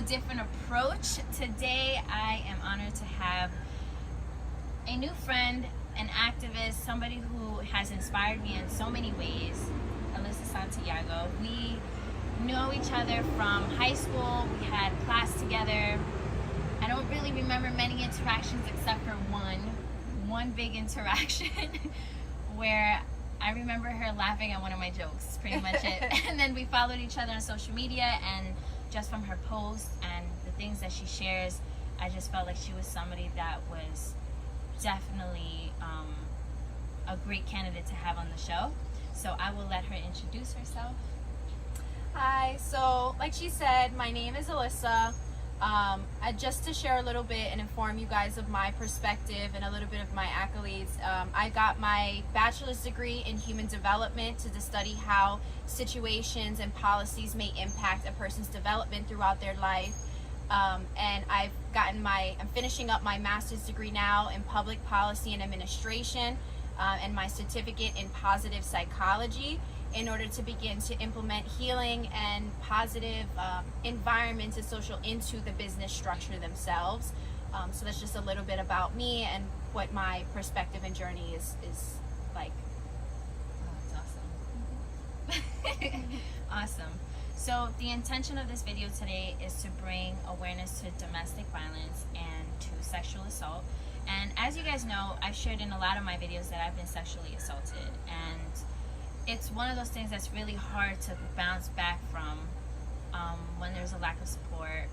a different approach. Today I am honored to have a new friend, an activist, somebody who has inspired me in so many ways, Alyssa Santiago. We know each other from high school. We had class together. I don't really remember many interactions except for one big interaction where I remember her laughing at one of my jokes, pretty much it. And then we followed each other on social media, and just from her posts and the things that she shares, I just felt like she was somebody that was definitely a great candidate to have on the show. So I will let her introduce herself. Hi, so like she said, my name is Alyssa. Just to share a little bit and inform you guys of my perspective and a little bit of my accolades, I got my bachelor's degree in human development to study how situations and policies may impact a person's development throughout their life. And I'm finishing up my master's degree now in public policy and administration, and my certificate in positive psychology, in order to begin to implement healing and positive environments and social into the business structure themselves. So that's just a little bit about me and what my perspective and journey is like. Oh, that's awesome. Awesome. So the intention of this video today is to bring awareness to domestic violence and to sexual assault. And as you guys know, I've shared in a lot of my videos that I've been sexually assaulted, and it's one of those things that's really hard to bounce back from when there's a lack of support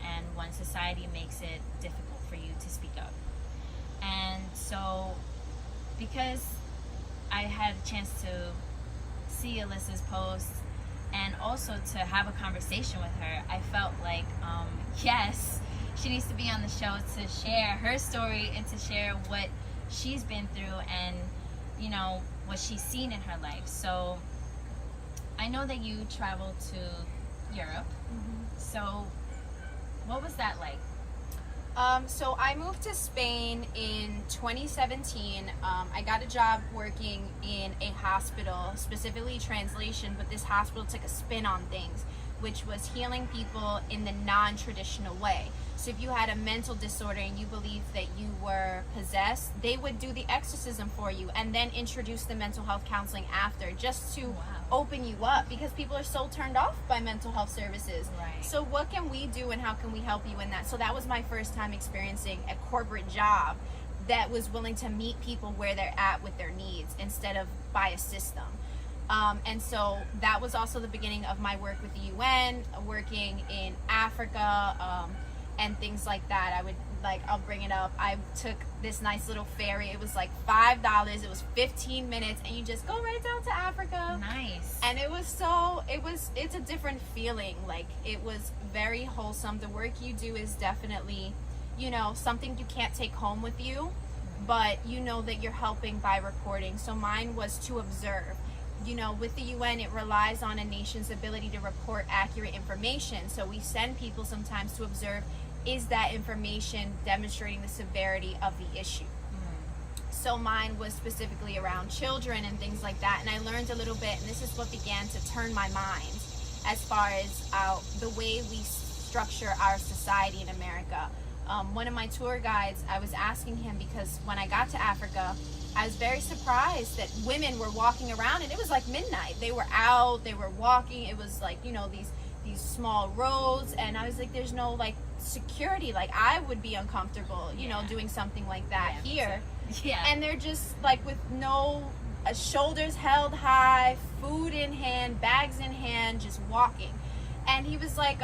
and when society makes it difficult for you to speak up. And so because I had a chance to see Alyssa's post and also to have a conversation with her, I felt like, yes, she needs to be on the show to share her story and to share what she's been through and, you know, what she's seen in her life. So I know that you traveled to Europe. Mm-hmm. So what was that like? So I moved to Spain in 2017. I got a job working in a hospital, specifically translation, but this hospital took a spin on things, which was healing people in the non-traditional way. So if you had a mental disorder and you believed that you were possessed, they would do the exorcism for you and then introduce the mental health counseling after, just to open you up, because people are so turned off by mental health services. Right. So what can we do and how can we help you in that? So that was my first time experiencing a corporate job that was willing to meet people where they're at with their needs instead of by a system. And so that was also the beginning of my work with the UN, working in Africa, and things like that. I'll bring it up. I took this nice little ferry. It was like $5. It was 15 minutes, and you just go right down to Africa. Nice. And it's a different feeling. Like, it was very wholesome. The work you do is definitely, something you can't take home with you, but you know that you're helping by reporting. So mine was to observe. With the UN, it relies on a nation's ability to report accurate information. So we send people sometimes to observe, is that information demonstrating the severity of the issue? So mine was specifically around children and things like that. And I learned a little bit, and this is what began to turn my mind as far as the way we structure our society in America. One of my tour guides, I was asking him, because when I got to Africa, I was very surprised that women were walking around, and it was like midnight. They were out, they were walking. It was like, these small roads, and I was like, there's no like security. Like, I would be uncomfortable, doing something like that here. Yeah. And they're just like with no shoulders held high, food in hand, bags in hand, just walking. And he was like,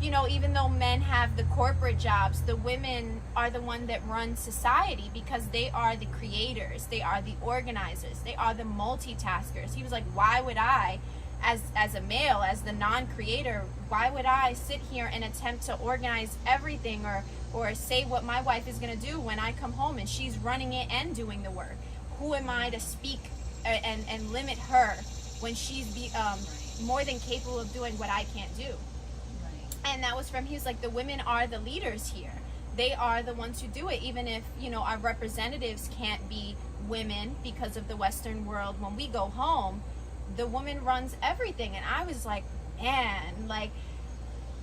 even though men have the corporate jobs, the women are the one that run society, because they are the creators, they are the organizers, they are the multitaskers. He was like, why would I, as a male, as the non-creator, why would I sit here and attempt to organize everything or say what my wife is going to do when I come home and she's running it and doing the work? Who am I to speak and limit her when she's more than capable of doing what I can't do? And that was from, he was like, the women are the leaders here. They are the ones who do it, even if, our representatives can't be women because of the Western world. When we go home, the woman runs everything. And I was like, man, like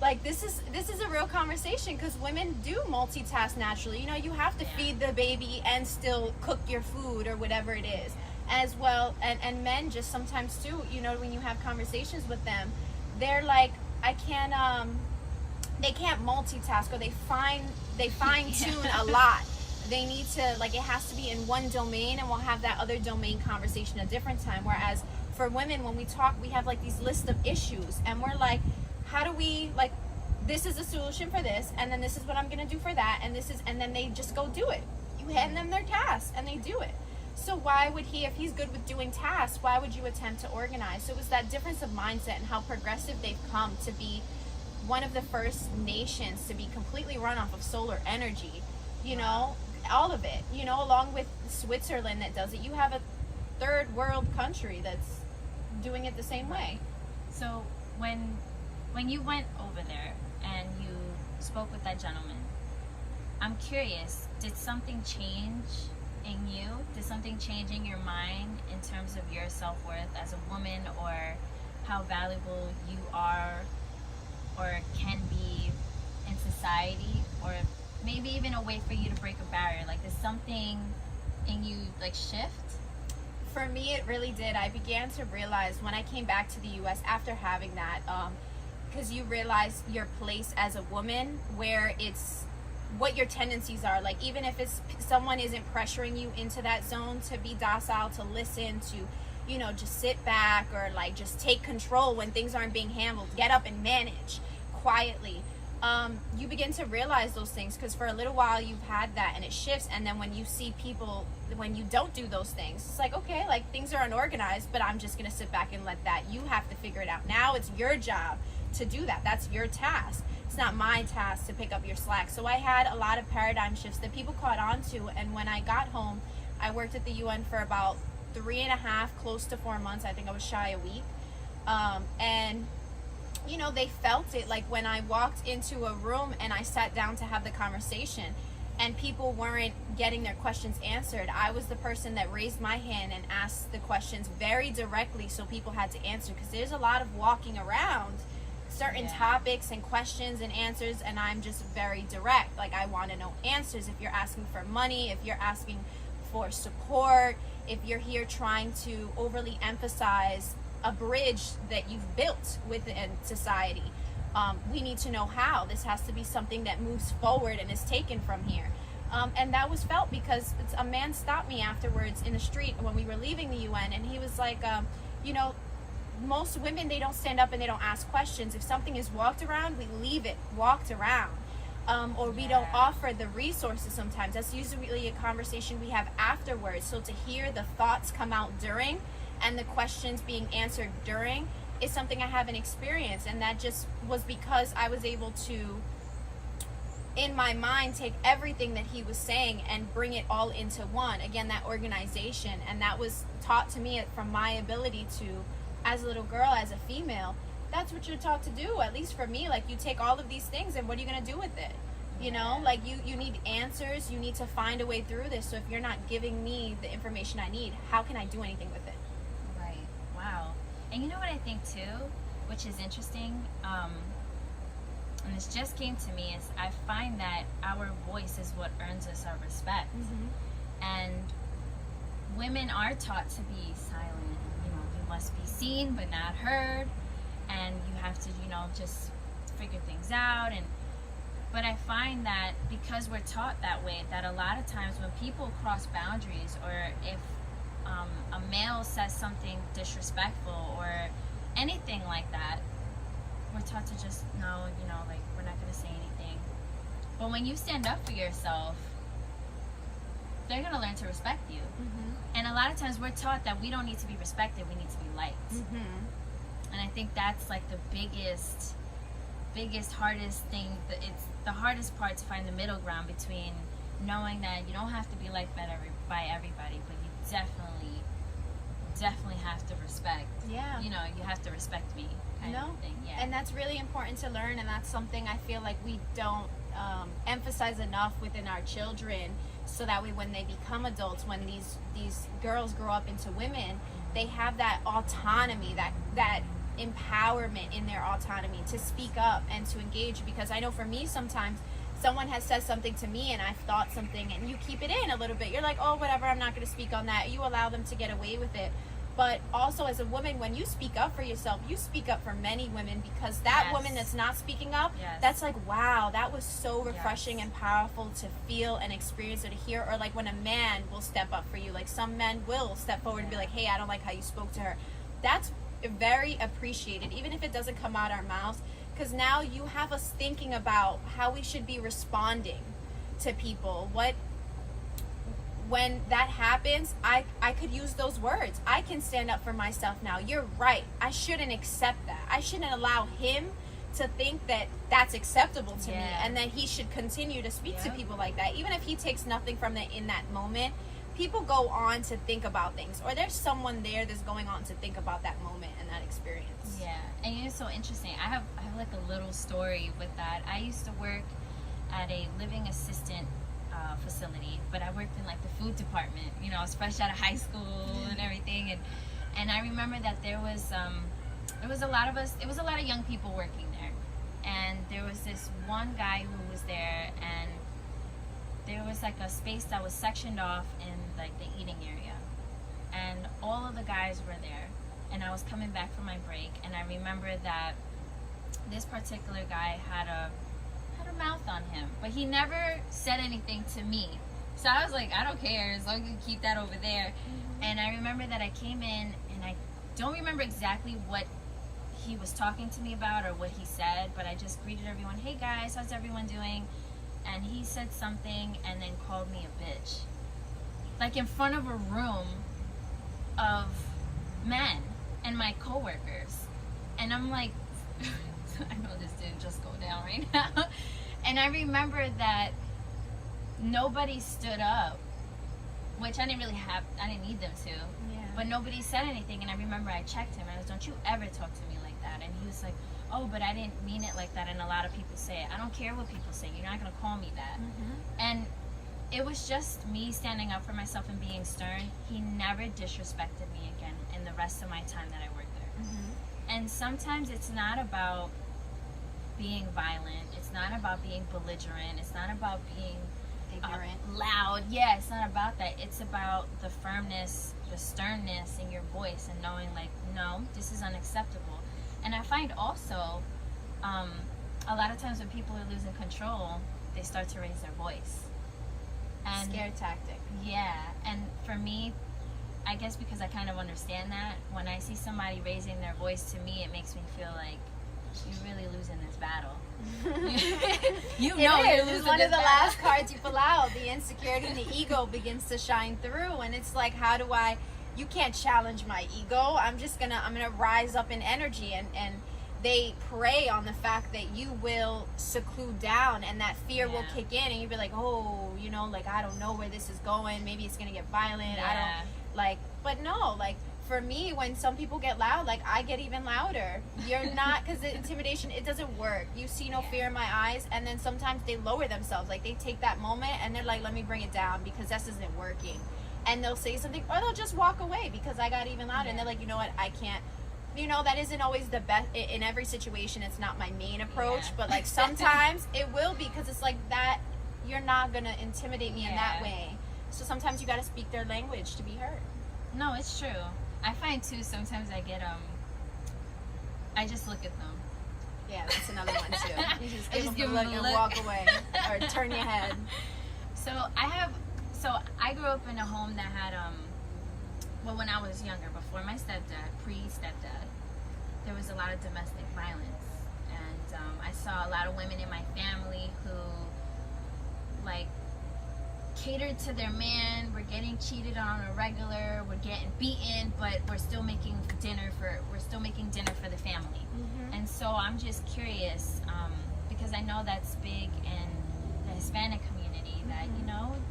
like this is a real conversation, because women do multitask naturally. You know, you have to feed the baby and still cook your food or whatever it is as well. And men just sometimes too, you know, when you have conversations with them, they're like, I can't they can't multitask, or they fine tune a lot. They need to, like, it has to be in one domain, and we'll have that other domain conversation a different time. Whereas for women, when we talk, we have like these list of issues, and we're like, how do we, like, this is a solution for this, and then this is what I'm gonna do for that, and this is, and then they just go do it. You hand them their tasks and they do it. So why would he, if he's good with doing tasks, why would you attempt to organize? So it was that difference of mindset and how progressive they've come to be one of the first nations to be completely run off of solar energy, you know, all of it, you know, along with Switzerland that does it. You have a third world country that's doing it the same way. So when you went over there and you spoke with that gentleman, I'm curious, did something change in you? Did something change in your mind in terms of your self-worth as a woman, or how valuable you are or can be in society, or maybe even a way for you to break a barrier? Like, did something in you like shift? For me, it really did. I began to realize when I came back to the U.S. after having that, because you realize your place as a woman, where it's what your tendencies are. Like, even if it's someone isn't pressuring you into that zone to be docile, to listen, to, you know, just sit back, or like just take control when things aren't being handled, get up and manage quietly. You begin to realize those things, because for a little while you've had that and it shifts, and then when you see people, when you don't do those things, it's like, okay, like things are unorganized, but I'm just gonna sit back and let that, you have to figure it out. Now it's your job to do that. That's your task. It's not my task to pick up your slack. So I had a lot of paradigm shifts that people caught on to, and when I got home, I worked at the UN for about 3.5, close to 4 months. I think I was shy a week. And you know, they felt it. Like, when I walked into a room and I sat down to have the conversation and people weren't getting their questions answered, I was the person that raised my hand and asked the questions very directly, so people had to answer, because there's a lot of walking around certain topics and questions and answers, and I'm just very direct. Like, I want to know answers. If you're asking for money, if you're asking for support, if you're here trying to overly emphasize a bridge that you've built within society, we need to know how. This has to be something that moves forward and is taken from here. And that was felt, because a man stopped me afterwards in the street when we were leaving the UN, and he was like, you know, most women, they don't stand up and they don't ask questions. If something is walked around, we leave it walked around. Or we don't offer the resources sometimes. That's usually a conversation we have afterwards. So to hear the thoughts come out during, and the questions being answered during, is something I haven't experienced. And that just was because I was able to, in my mind, take everything that he was saying and bring it all into one. Again, that organization. And that was taught to me from my ability to, as a little girl, as a female, that's what you're taught to do, at least for me. Like, you take all of these things, and what are you going to do with it? You know, like, you need answers. You need to find a way through this. So if you're not giving me the information I need, how can I do anything with it? Right. Wow. And you know what I think too, which is interesting, and this just came to me, is I find that our voice is what earns us our respect. And women are taught to be silent. You know, you must be seen but not heard, and you have to, you know, just figure things out. But I find that because we're taught that way, that a lot of times when people cross boundaries, or if a male says something disrespectful or anything like that, we're taught to just, no, you know, like, we're not going to say anything. But when you stand up for yourself, they're going to learn to respect you. And a lot of times we're taught that we don't need to be respected, we need to be liked. And I think that's like the biggest, hardest thing. It's the hardest part, to find the middle ground between knowing that you don't have to be liked by everybody, but you definitely have to respect. You know, you have to respect me, kind of thing. And that's really important to learn, and that's something I feel like we don't emphasize enough within our children, so that way when they become adults, when these girls grow up into women, they have that autonomy, that empowerment in their autonomy to speak up and to engage. Because I know for me, sometimes someone has said something to me and I've thought something and you keep it in a little bit. You're like, oh, whatever, I'm not going to speak on that. You allow them to get away with it. But also as a woman, when you speak up for yourself, you speak up for many women, because that woman that's not speaking up, that's like, wow, that was so refreshing and powerful to feel and experience or to hear. Or like when a man will step up for you, like some men will step forward and be like, hey, I don't like how you spoke to her. That's very appreciated, even if it doesn't come out our mouths, because now you have us thinking about how we should be responding to people. When that happens, I could use those words. I can stand up for myself now. You're right. I shouldn't accept that. I shouldn't allow him to think that that's acceptable to me, and that he should continue to speak to people like that. Even if he takes nothing from it in that moment, people go on to think about things, or there's someone there that's going on to think about that moment and that experience. Yeah, and it's so interesting. I have like a little story with that. I used to work at a living assistant facility, but I worked in like the food department. You know, I was fresh out of high school and everything, and I remember that there was a lot of us. It was a lot of young people working there, and there was this one guy who was there, and there was like a space that was sectioned off in like the eating area, and all of the guys were there, and I was coming back from my break, and I remember that this particular guy had a mouth on him, but he never said anything to me. So I was like, I don't care, as long as you keep that over there. And I remember that I came in, and I don't remember exactly what he was talking to me about or what he said, but I just greeted everyone, hey guys, how's everyone doing? And he said something and then called me a bitch, like in front of a room of men and my coworkers. And I'm like, I know this didn't just go down right now. And I remember that nobody stood up, which I didn't need them to. But nobody said anything. And I remember I checked him, and I was, don't you ever talk to me like that. And he was like, oh, but I didn't mean it like that. And a lot of people say it. I don't care what people say. You're not going to call me that. And it was just me standing up for myself and being stern. He never disrespected me again in the rest of my time that I worked there. And sometimes it's not about being violent. It's not about being belligerent. It's not about being ignorant, loud. Yeah, it's not about that. It's about the firmness, the sternness in your voice, and knowing like, no, this is unacceptable. And I find also a lot of times when people are losing control, they start to raise their voice. And scare tactic. Yeah, and for me, I guess because I kind of understand that, when I see somebody raising their voice to me, it makes me feel like you're really losing this battle. You're losing it's one this of the battle. last cards you pull out. The insecurity and the ego begins to shine through, and it's like, you can't challenge my ego. I'm gonna rise up in energy, and they prey on the fact that you will seclude down, and that fear will kick in, and you'll be like, oh, like, I don't know where this is going. Maybe it's gonna get violent. But no, like, for me, when some people get loud, like, I get even louder. You're not, because the intimidation, it doesn't work. You see no fear in my eyes, and then sometimes they lower themselves. Like, they take that moment, and they're like, let me bring it down, because this isn't working. And they'll say something, or they'll just walk away, because I got even louder. And they're like, you know what, I can't. That isn't always the best. In every situation, it's not my main approach, but, like, sometimes it will be, because it's like that, you're not going to intimidate me in that way. So sometimes you got to speak their language to be heard. No, it's true. I find too, sometimes I get I just look at them. Yeah, that's another one too. You just I give them a look and walk away, or turn your head. So I grew up in a home that had when I was younger, before my pre-stepdad, there was a lot of domestic violence, and I saw a lot of women in my family who like catered to their man, we're getting cheated on a regular, we're getting beaten, but we're still making dinner for the family. And so I'm just curious, because I know that's big in the Hispanic community, that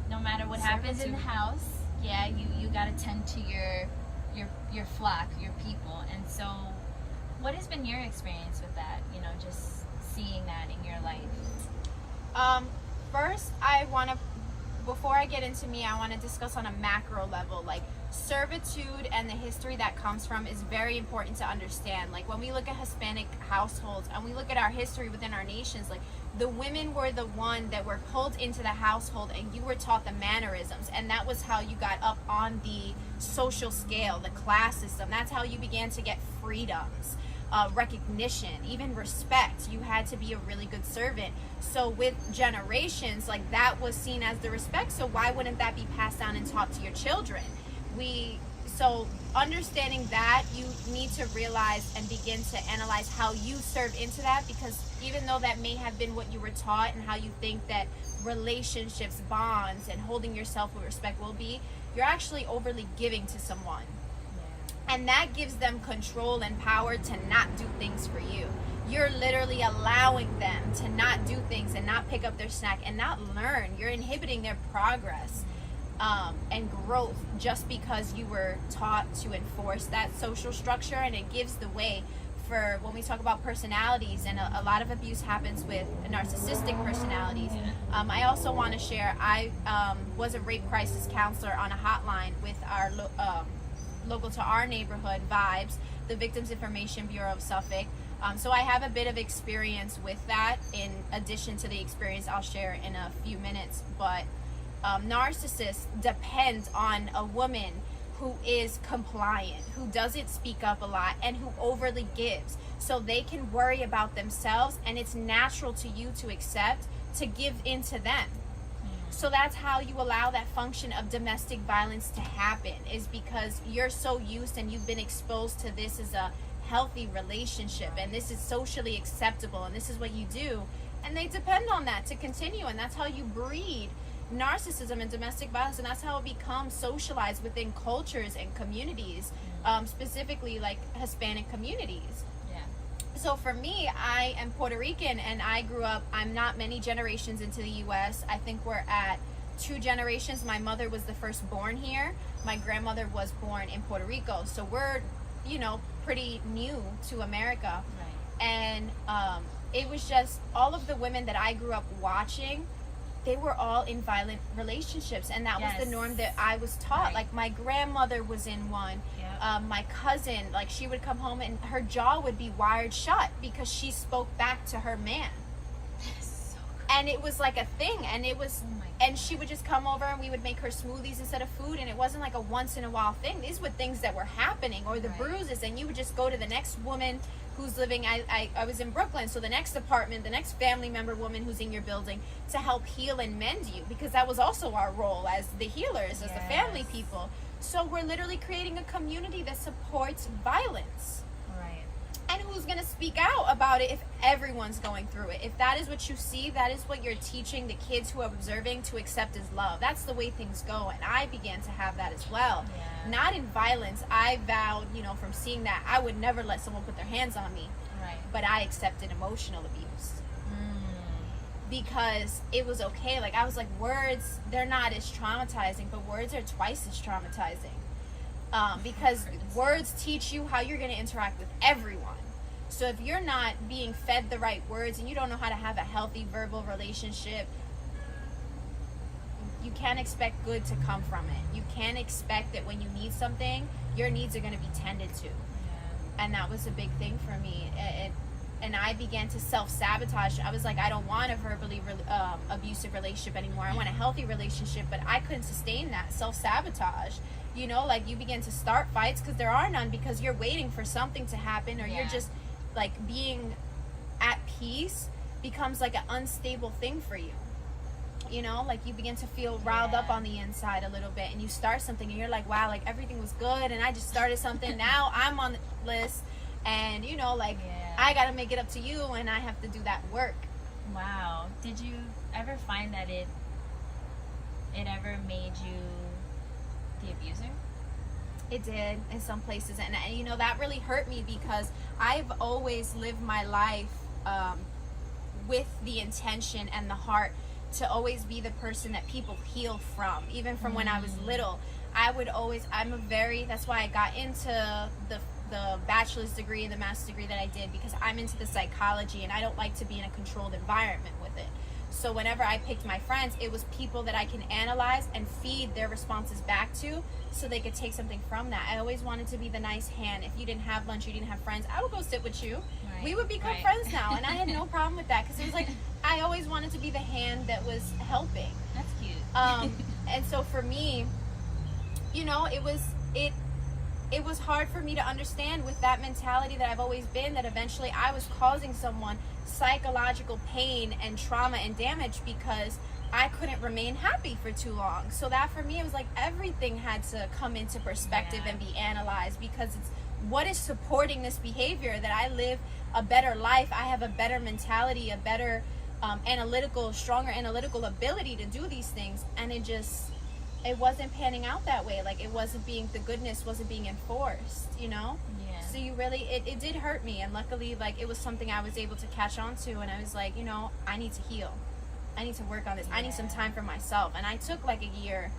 no matter what happens in the house, you gotta tend to your flock, your people. And so what has been your experience with that, just seeing that in your life? First, before I get into me, I want to discuss on a macro level, like, servitude and the history that comes from is very important to understand. Like when we look at Hispanic households and we look at our history within our nations, like the women were the one that were pulled into the household and you were taught the mannerisms, and that was how you got up on the social scale, the class system. That's how you began to get freedoms, recognition, even respect. You had to be a really good servant. So with generations, like that was seen as the respect. So why wouldn't that be passed down and taught to your children? So understanding that, you need to realize and begin to analyze how you serve into that, because even though that may have been what you were taught and how you think that relationships, bonds, and holding yourself with respect will be, you're actually overly giving to someone. And that gives them control and power to not do things for you. You're literally allowing them to not do things and not pick up their snack and not learn. You're inhibiting their progress and growth just because you were taught to enforce that social structure. And it gives the way for when we talk about personalities, and a lot of abuse happens with narcissistic personalities. I also want to share, I was a rape crisis counselor on a hotline with our local to our neighborhood, Vibes, the Victims Information Bureau of Suffolk. So I have a bit of experience with that in addition to the experience I'll share in a few minutes. But narcissists depend on a woman who is compliant, who doesn't speak up a lot, and who overly gives. So they can worry about themselves, and it's natural to you to accept, to give into them. So that's how you allow that function of domestic violence to happen, is because you're so used and you've been exposed to this as a healthy relationship, and this is socially acceptable, and this is what you do, and they depend on that to continue. And that's how you breed narcissism and domestic violence, and that's how it becomes socialized within cultures and communities, specifically like Hispanic communities. So for me, I am Puerto Rican, and I grew up, I'm not many generations into the U.S. I think we're at 2 generations. My mother was the first born here. My grandmother was born in Puerto Rico. So we're, pretty new to America. Right. And it was just all of the women that I grew up watching, they were all in violent relationships, and that was the norm that I was taught. Right. Like my grandmother was in one. My cousin, like she would come home and her jaw would be wired shut because she spoke back to her man. So and it was like a thing, and it was, and she would just come over and we would make her smoothies instead of food, and it wasn't like a once in a while thing. These were things that were happening, or the bruises, and you would just go to the next woman who's living, I was in Brooklyn, so the next apartment, the next family member woman who's in your building to help heal and mend you, because that was also our role as the healers, as the family people. So we're literally creating a community that supports violence. Right. And who's going to speak out about it if everyone's going through it? If that is what you see, that is what you're teaching the kids who are observing to accept as love. That's the way things go. And I began to have that as well. Not in violence. I vowed, from seeing that, I would never let someone put their hands on me. Right. But I accepted emotional abuse. Because it was okay. Like, I was like, words, they're not as traumatizing, but words are twice as traumatizing. Because words teach you how you're going to interact with everyone. So if you're not being fed the right words and you don't know how to have a healthy verbal relationship, you can't expect good to come from it. You can't expect that when you need something, your needs are going to be tended to. And that was a big thing for me. And I began to self-sabotage. I was like, I don't want a verbally abusive relationship anymore. I want a healthy relationship, but I couldn't sustain that. Self-sabotage. Like you begin to start fights because there are none, because you're waiting for something to happen, or you're just like being at peace becomes like an unstable thing for you. Like you begin to feel riled up on the inside a little bit, and you start something and you're like, wow, like everything was good and I just started something. Now I'm on the list, and I gotta make it up to you, and I have to do that work. Wow. Did you ever find that it ever made you the abuser? It did in some places, and that really hurt me, because I've always lived my life with the intention and the heart to always be the person that people heal from. Even from when I was little, that's why I got into the bachelor's degree and the master's degree that I did, because I'm into the psychology and I don't like to be in a controlled environment with it. So whenever I picked my friends, it was people that I can analyze and feed their responses back to, so they could take something from that. I always wanted to be the nice hand. If you didn't have lunch, you didn't have friends, I would go sit with you. Right. We would become friends now, and I had no problem with that, because it was like I always wanted to be the hand that was helping. That's cute. And so for me, you know, it was hard for me to understand, with that mentality that I've always been, that eventually I was causing someone psychological pain and trauma and damage because I couldn't remain happy for too long. So that for me, it was like everything had to come into perspective and be analyzed, because it's what is supporting this behavior, that I live a better life, I have a better mentality, a better stronger analytical ability to do these things, and it wasn't panning out that way. Like, the goodness wasn't being enforced, you know? Yeah. So you really, it did hurt me, and luckily, like, it was something I was able to catch on to, and I was like, you know, I need to heal. I need to work on this. I need some time for myself. And I took like a year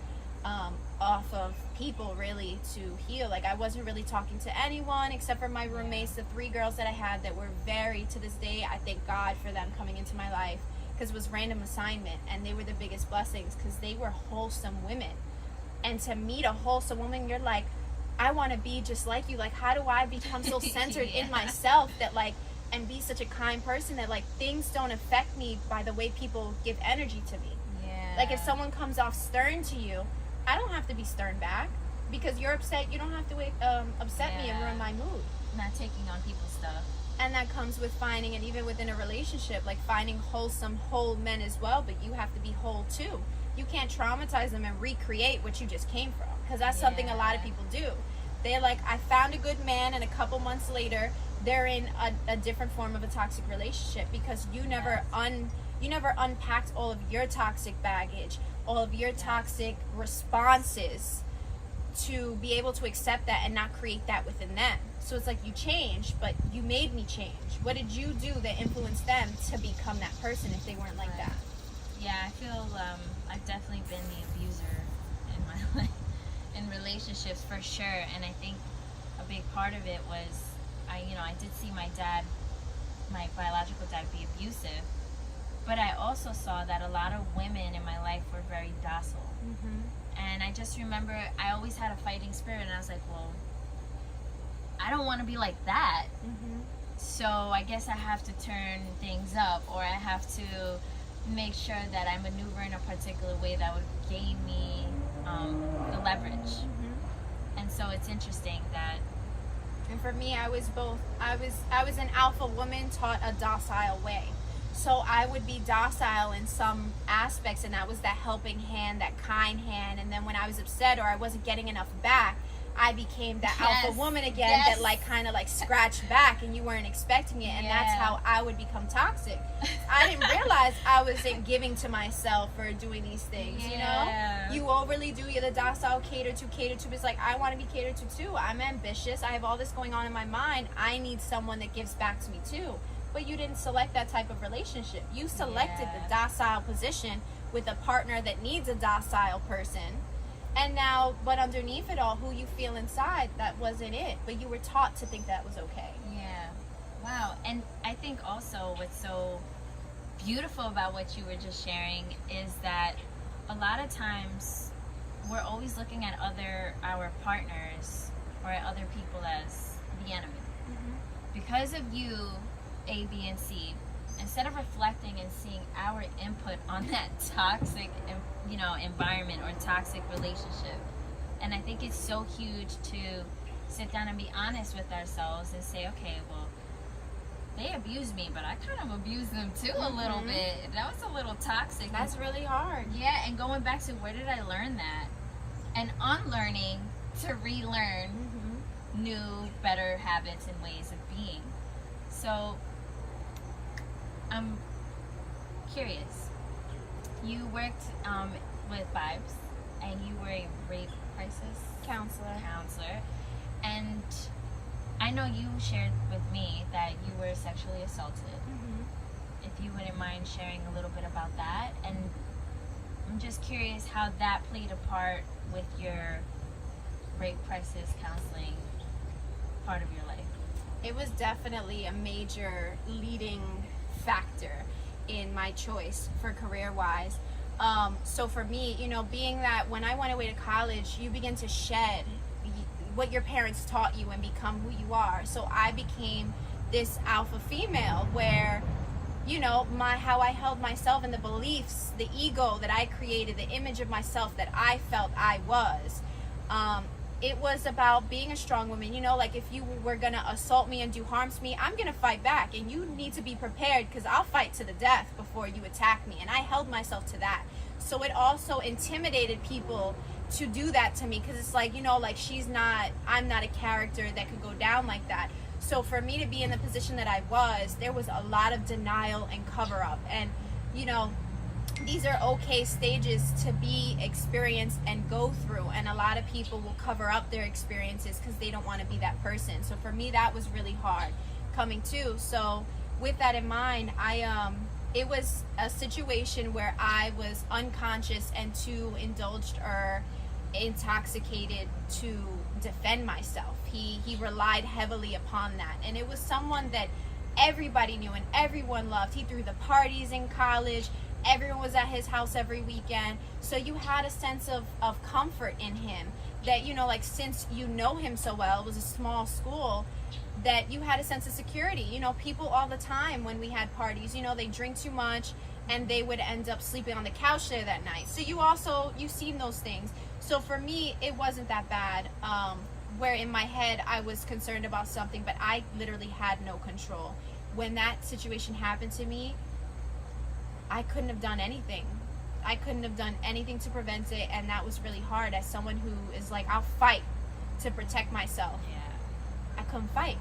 off of people, really, to heal. Like, I wasn't really talking to anyone except for my roommates, the 3 girls that I had that were very, to this day, I thank God for them coming into my life, because it was random assignment, and they were the biggest blessings, because they were wholesome women. And to meet a wholesome woman, you're like, I want to be just like you. Like, how do I become so centered in myself that, like, and be such a kind person that, like, things don't affect me by the way people give energy to me. Yeah. Like, if someone comes off stern to you, I don't have to be stern back, because you're upset. You don't have to upset me and ruin my mood. Not taking on people's stuff. And that comes with finding, and even within a relationship, like finding wholesome, whole men as well, but you have to be whole too. You can't traumatize them and recreate what you just came from, because that's something a lot of people do. They're like, I found a good man, and a couple months later, they're in a different form of a toxic relationship, because you never unpacked all of your toxic baggage, all of your toxic responses, to be able to accept that and not create that within them. So it's like, you changed, but you made me change. What did you do that influenced them to become that person if they weren't like that? Yeah, I feel I've definitely been the abuser in my life, in relationships, for sure. And I think a big part of it was, I did see my biological dad, be abusive, but I also saw that a lot of women in my life were very docile. And I just remember I always had a fighting spirit, and I was like, well, I don't want to be like that. So I guess I have to turn things up, or I have to make sure that I maneuver in a particular way that would gain me the leverage. And so it's interesting that. And for me, I was both. I was an alpha woman taught a docile way. So I would be docile in some aspects, and that was that helping hand, that kind hand. And then when I was upset or I wasn't getting enough back, I became that alpha woman again, that like kind of like scratched back, and you weren't expecting it. And that's how I would become toxic. I didn't realize I wasn't giving to myself or doing these things, you know? You overly do, you're the docile, cater to. It's like, I want to be catered to too. I'm ambitious. I have all this going on in my mind. I need someone that gives back to me too. But you didn't select that type of relationship. You selected the docile position with a partner that needs a docile person. And now, but underneath it all, who you feel inside, that wasn't it. But you were taught to think that was okay. Yeah. Wow. And I think also what's so beautiful about what you were just sharing is that a lot of times we're always looking at our partners or at other people as the enemy. Because of you, A, B, and C, instead of reflecting and seeing our input on that toxic, environment or toxic relationship. And I think it's so huge to sit down and be honest with ourselves and say, okay, well, they abused me, but I kind of abused them too a little bit. That was a little toxic. That's really hard. Yeah, and going back to where did I learn that? And unlearning to relearn new, better habits and ways of being. So, I'm curious. You worked with Vibes, and you were a rape crisis counselor, and I know you shared with me that you were sexually assaulted. If you wouldn't mind sharing a little bit about that, and I'm just curious how that played a part with your rape crisis counseling part of your life. It was definitely a major leading factor. in my choice for career-wise. So for me, you know, being that when I went away to college, you begin to shed what your parents taught you and become who you are. So I became this alpha female where, you know, how I held myself and the beliefs, the ego that I created, the image of myself that I felt I was. It was about being a strong woman. You know, like if you were gonna assault me and do harm to me, I'm gonna fight back, and you need to be prepared because I'll fight to the death before you attack me. And I held myself to that. So it also intimidated people to do that to me, because it's like, you know, like I'm not a character that could go down like that. So for me to be in the position that I was, there was a lot of denial and cover up. And, you know, these are okay stages to be experienced and go through. And a lot of people will cover up their experiences because they don't want to be that person. So for me, that was really hard coming to. So with that in mind, it was a situation where I was unconscious and too indulged or intoxicated to defend myself. He relied heavily upon that, and it was someone that everybody knew and everyone loved. He threw the parties in college. Everyone was at his house every weekend. So you had a sense of comfort in him that, you know, like since you know him so well, it was a small school, that you had a sense of security. You know, people all the time when we had parties, you know, they drink too much and they would end up sleeping on the couch there that night. So you've seen those things. So for me, it wasn't that bad. Where in my head I was concerned about something, but I literally had no control. When that situation happened to me, I couldn't have done anything. I couldn't have done anything to prevent it, and that was really hard as someone who is like, I'll fight to protect myself. Yeah. I couldn't fight.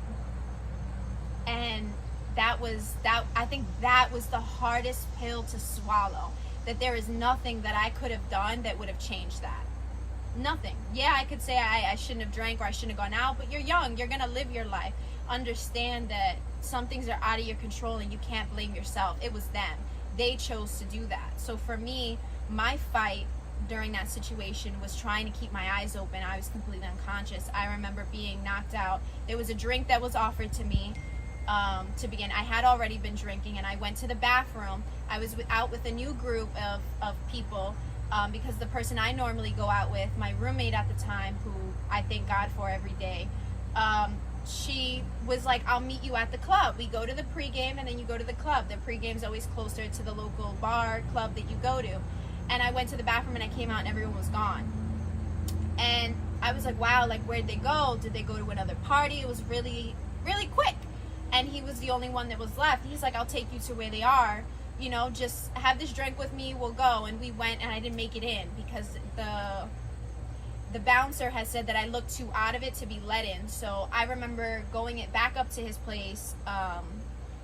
And I think that was the hardest pill to swallow. That there is nothing that I could have done that would have changed that. Nothing. Yeah, I could say I shouldn't have drank or I shouldn't have gone out, but you're young. You're going to live your life. Understand that some things are out of your control and you can't blame yourself. It was them. They chose to do that. So for me, my fight during that situation was trying to keep my eyes open. I was completely unconscious. I remember being knocked out. There was a drink that was offered to me to begin. I had already been drinking, and I went to the bathroom. I was out with a new group of people because the person I normally go out with, my roommate at the time, who I thank God for every day, she was like, I'll meet you at the club. We go to the pregame and then you go to the club. The pregame's always closer to the local bar club that you go to. And I went to the bathroom and I came out and everyone was gone. And I was like, wow, like where'd they go? Did they go to another party? It was really, really quick. And he was the only one that was left. He's like, I'll take you to where they are. You know, just have this drink with me, we'll go. And we went, and I didn't make it in because the bouncer has said that I looked too out of it to be let in. So I remember going it back up to his place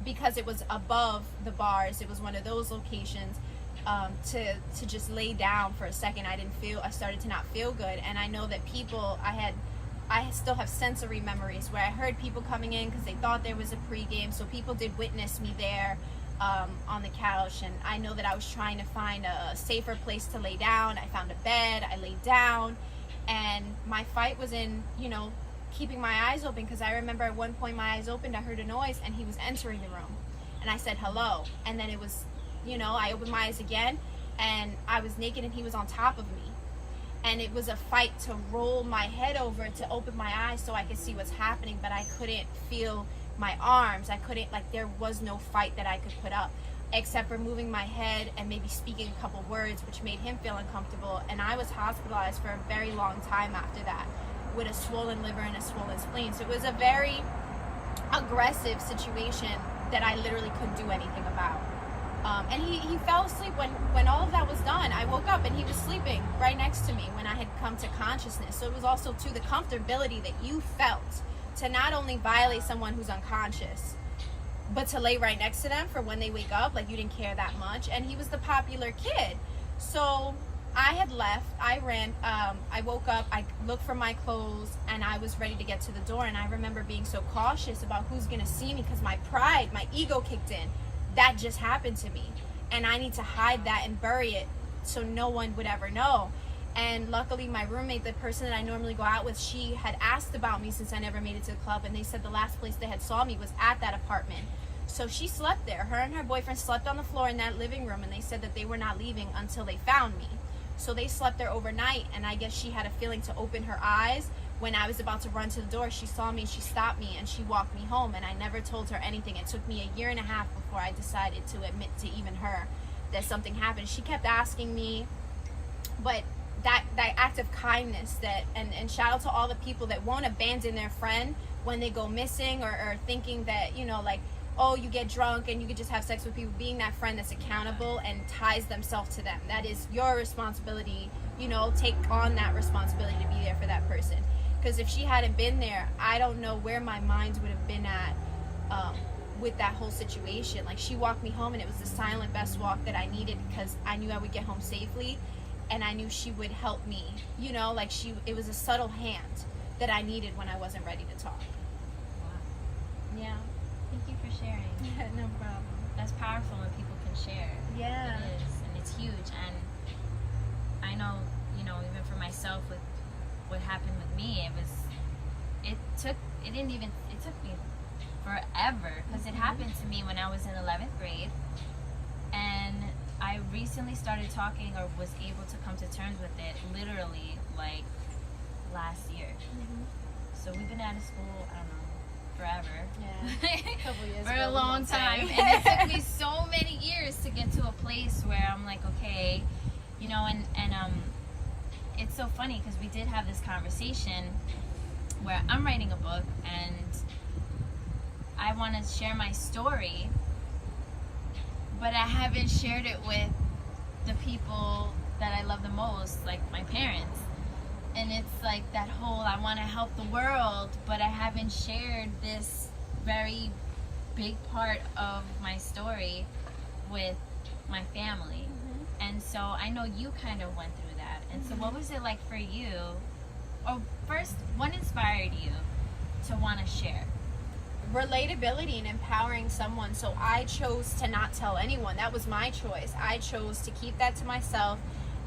because it was above the bars. It was one of those locations to just lay down for a second. I started to not feel good. And I know that people, I still have sensory memories where I heard people coming in because they thought there was a pregame. So people did witness me there on the couch. And I know that I was trying to find a safer place to lay down. I found a bed, I laid down. And my fight was in, you know, keeping my eyes open, because I remember at one point my eyes opened, I heard a noise, and he was entering the room. And I said, hello. And then it was, you know, I opened my eyes again, and I was naked, and he was on top of me. And it was a fight to roll my head over to open my eyes so I could see what's happening, but I couldn't feel my arms. I couldn't, like, there was no fight that I could put up, except for moving my head and maybe speaking a couple words, which made him feel uncomfortable. And I was hospitalized for a very long time after that with a swollen liver and a swollen spleen. So it was a very aggressive situation that I literally couldn't do anything about. And he fell asleep when all of that was done. I woke up and he was sleeping right next to me when I had come to consciousness. So it was also to the comfortability that you felt to not only violate someone who's unconscious, but to lay right next to them for when they wake up, like you didn't care that much. And he was the popular kid. So I had left, I ran, I woke up, I looked for my clothes, and I was ready to get to the door. And I remember being so cautious about who's gonna see me, because my pride, my ego kicked in. That just happened to me. And I need to hide that and bury it so no one would ever know. And luckily my roommate, the person that I normally go out with, she had asked about me since I never made it to the club. And they said the last place they had saw me was at that apartment. So she slept there. Her and her boyfriend slept on the floor in that living room, and they said that they were not leaving until they found me. So they slept there overnight, and I guess she had a feeling to open her eyes. When I was about to run to the door, she saw me, she stopped me, and she walked me home, and I never told her anything. It took me a year and a half before I decided to admit to even her that something happened. She kept asking me, but that act of kindness, that and shout out to all the people that won't abandon their friend when they go missing, or thinking that, you know, like, oh, you get drunk and you could just have sex with people. Being that friend that's accountable and ties themselves to them. That is your responsibility. You know, take on that responsibility to be there for that person. Because if she hadn't been there, I don't know where my mind would have been at with that whole situation. Like, she walked me home, and it was the silent best walk that I needed, because I knew I would get home safely, and I knew she would help me. You know, like, it was a subtle hand that I needed when I wasn't ready to talk. Wow. Yeah. Thank you for sharing. Yeah, no problem. That's powerful when people can share. Yeah. It is, and it's huge. And I know, you know, even for myself with what happened with me, it took me forever, because it happened to me when I was in 11th grade, and I recently started talking, or was able to come to terms with it, literally like last year. So we've been out of school, I don't know, forever. Yeah. A couple years For ago, a long time. And it took me so many years to get to a place where I'm like, okay, you know, and it's so funny, because we did have this conversation where I'm writing a book, and I want to share my story, but I haven't shared it with the people that I love the most, like my parents. And it's like that whole, I want to help the world, but I haven't shared this very big part of my story with my family. And so I know you kind of went through that. And so what was it like for you? Or first, what inspired you to want to share? Relatability and empowering someone. So I chose to not tell anyone. That was my choice. I chose to keep that to myself,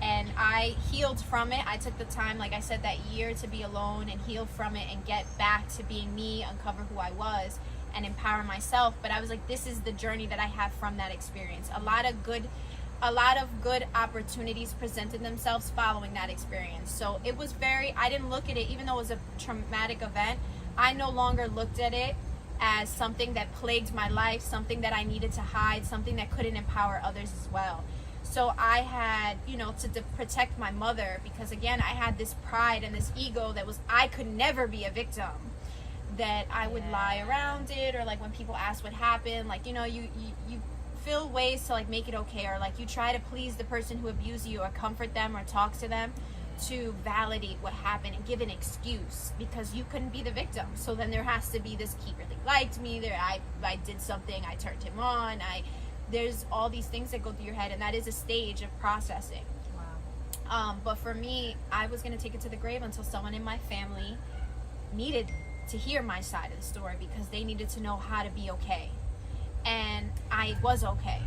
and I healed from it. I took the time, like I said, that year to be alone and heal from it and get back to being me, uncover who I was, and empower myself. But I was like, this is the journey that I have from that experience. A lot of good opportunities presented themselves following that experience. So it was I didn't look at it, even though it was a traumatic event, I no longer looked at it as something that plagued my life, something that I needed to hide, something that couldn't empower others as well. So I had, you know, to protect my mother, because again, I had this pride and this ego that was, I could never be a victim, that I would lie around it, or like when people ask what happened, like, you know, you feel ways to like make it okay, or like you try to please the person who abused you, or comfort them, or talk to them to validate what happened and give an excuse, because you couldn't be the victim. So then there has to be this, he really liked me, I did something, I turned him on, there's all these things that go through your head, and that is a stage of processing. Wow. But for me, I was going to take it to the grave until someone in my family needed to hear my side of the story, because they needed to know how to be okay. And I was okay.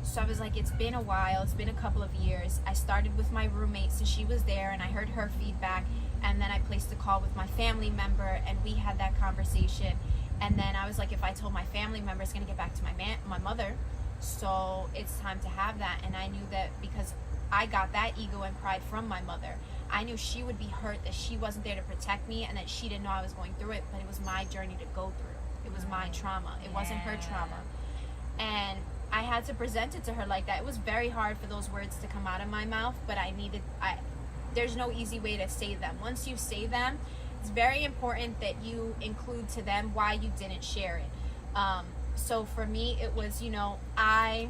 So I was like, it's been a while, it's been a couple of years. I started with my roommate, so she was there, and I heard her feedback, and then I placed a call with my family member, and we had that conversation. And then I was like, if I told my family member, it's going to get back to my mother, so it's time to have that. And I knew that because I got that ego and pride from my mother, I knew she would be hurt that she wasn't there to protect me, and that she didn't know I was going through it, but it was my journey to go through. It was my trauma. It wasn't her trauma. And I had to present it to her like that. It was very hard for those words to come out of my mouth, but there's no easy way to say them. Once you say them, it's very important that you include to them why you didn't share it. So for me, it was, you know, I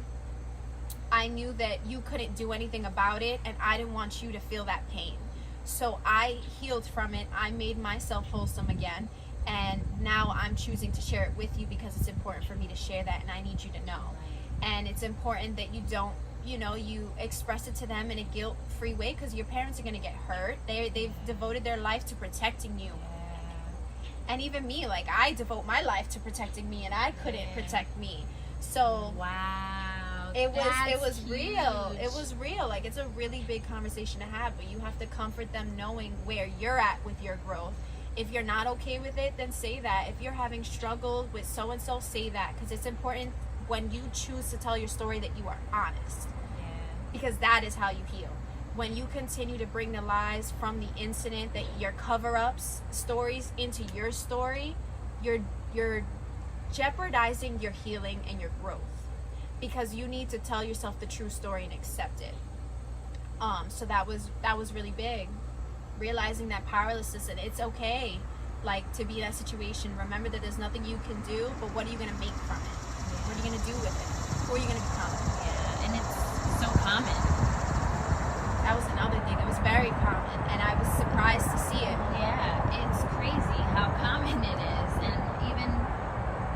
knew that you couldn't do anything about it, and I didn't want you to feel that pain. So I healed from it. I made myself wholesome again. And now I'm choosing to share it with you, because it's important for me to share that, and I need you to know. And it's important that you don't, you know, you express it to them in a guilt-free way, because your parents are going to get hurt. They've devoted their life to protecting you. And even me, like, I devote my life to protecting me, and I couldn't protect me. So Wow. it was huge. real. It was real. Like, it's a really big conversation to have, but you have to comfort them knowing where you're at with your growth, If you're not okay with it, then say that. If you're having struggle with so and so, say that, because it's important when you choose to tell your story that you are honest, because that is how you heal. When you continue to bring the lies from the incident, that your cover-ups stories into your story, you're jeopardizing your healing and your growth, because you need to tell yourself the true story and accept it. So that was really big, realizing that powerlessness, and it's okay, like, to be in that situation. Remember that there's nothing you can do, but what are you gonna make from it? What are you gonna do with it? Who are you gonna become? Yeah, and it's so common. That was another thing. It was very common, and I was surprised to see it. Yeah, it's crazy how common it is. And even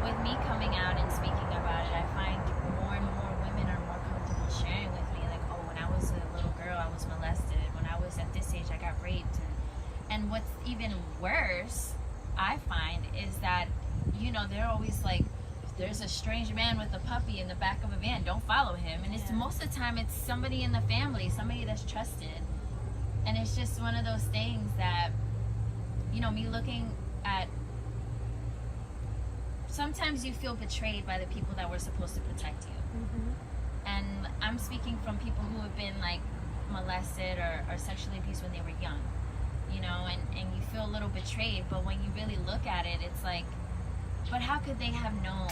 with me coming out and speaking about it, I find more and more women are more comfortable sharing with me, like, oh, when I was a little girl, I was molested. When I was at this age, I got raped. And what's even worse, I find, is that, you know, they're always like, there's a strange man with a puppy in the back of a van, don't follow him. And it's most of the time it's somebody in the family, somebody that's trusted. And it's just one of those things that, you know, me looking at, sometimes you feel betrayed by the people that were supposed to protect you. And I'm speaking from people who have been like molested or sexually abused when they were young, you know, and you feel a little betrayed. But when you really look at it, it's like, but how could they have known?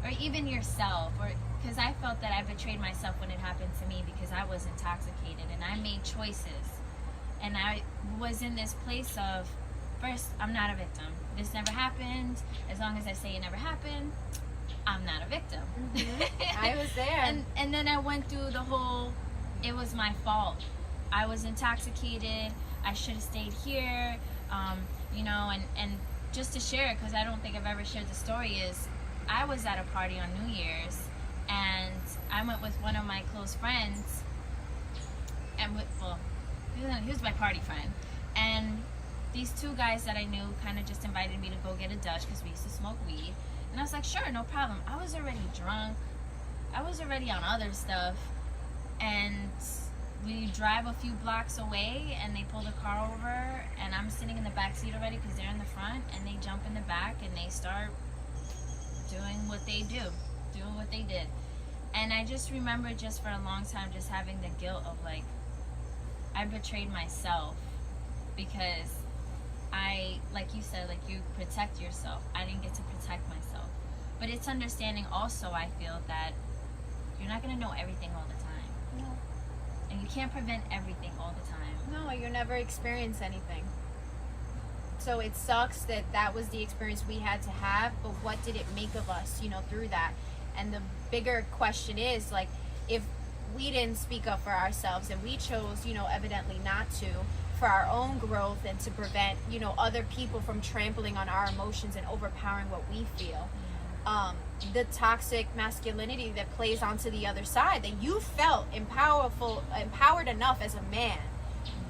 Or even yourself, or because I felt that I betrayed myself when it happened to me, because I was intoxicated and I made choices. And I was in this place of, first, I'm not a victim. This never happened. As long as I say it never happened, I'm not a victim. I was there. And then I went through the whole, it was my fault. I was intoxicated. I should have stayed here. You know, and just to share it, because I don't think I've ever shared the story, is I was at a party on New Year's, and I went with one of my close friends, and he was my party friend, and these two guys that I knew kind of just invited me to go get a Dutch, because we used to smoke weed, and I was like, sure, no problem. I was already drunk, I was already on other stuff, and we drive a few blocks away, and they pull the car over, and I'm sitting in the back seat already because they're in the front, and they jump in the back and they start doing what they did. And I just remember, just for a long time, just having the guilt of, like, I betrayed myself, because I, like you said, like, you protect yourself. I didn't get to protect myself. But it's understanding also, I feel, that you're not going to know everything all the time. No. And you can't prevent everything all the time. No, you never experience anything. So it sucks that that was the experience we had to have, but what did it make of us, you know, through that? And the bigger question is, like, if we didn't speak up for ourselves, and we chose, you know, evidently not to, for our own growth, and to prevent, you know, other people from trampling on our emotions and overpowering what we feel. The toxic masculinity that plays onto the other side, that you felt empowered enough as a man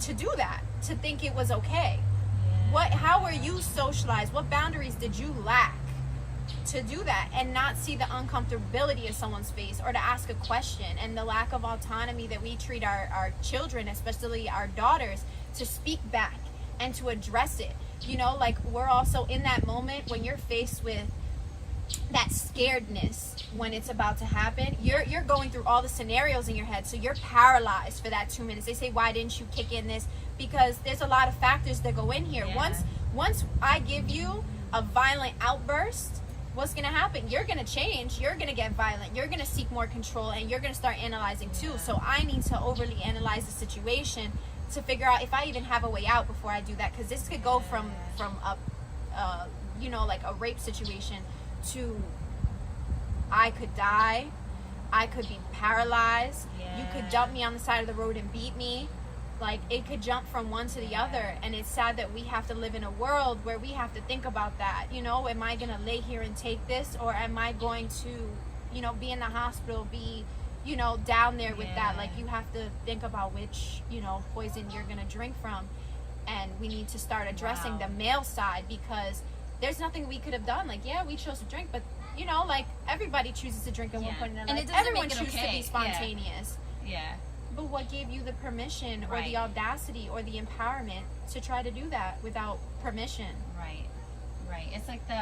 to do that, to think it was okay. How were you socialized? What boundaries did you lack to do that and not see the uncomfortability in someone's face, or to ask a question, and the lack of autonomy that we treat our children, especially our daughters, to speak back and to address it? You know, like, we're also in that moment when you're faced with that scaredness when it's about to happen. You're going through all the scenarios in your head, so you're paralyzed for that 2 minutes. They say, why didn't you kick in this? Because there's a lot of factors that go in here. Once I give you a violent outburst, what's going to happen? You're going to change. You're going to get violent. You're going to seek more control, and you're going to start analyzing too. So I need to overly analyze the situation to figure out if I even have a way out before I do that, because this could go from a you know, like a rape situation to I could die, I could be paralyzed, you could dump me on the side of the road and beat me. Like, it could jump from one to the other, and it's sad that we have to live in a world where we have to think about that. You know, am I gonna lay here and take this, or am I going to, you know, be in the hospital, be, you know, down there with that? Like, you have to think about which, you know, poison you're gonna drink from. And we need to start addressing the male side, because there's nothing we could have done. Like, yeah, we chose to drink, but, you know, like, everybody chooses to drink at one point in their life. It doesn't Everyone make it chooses okay. to be spontaneous. But what gave you the permission or Right. the audacity or the empowerment to try to do that without permission? Right. Right. It's like the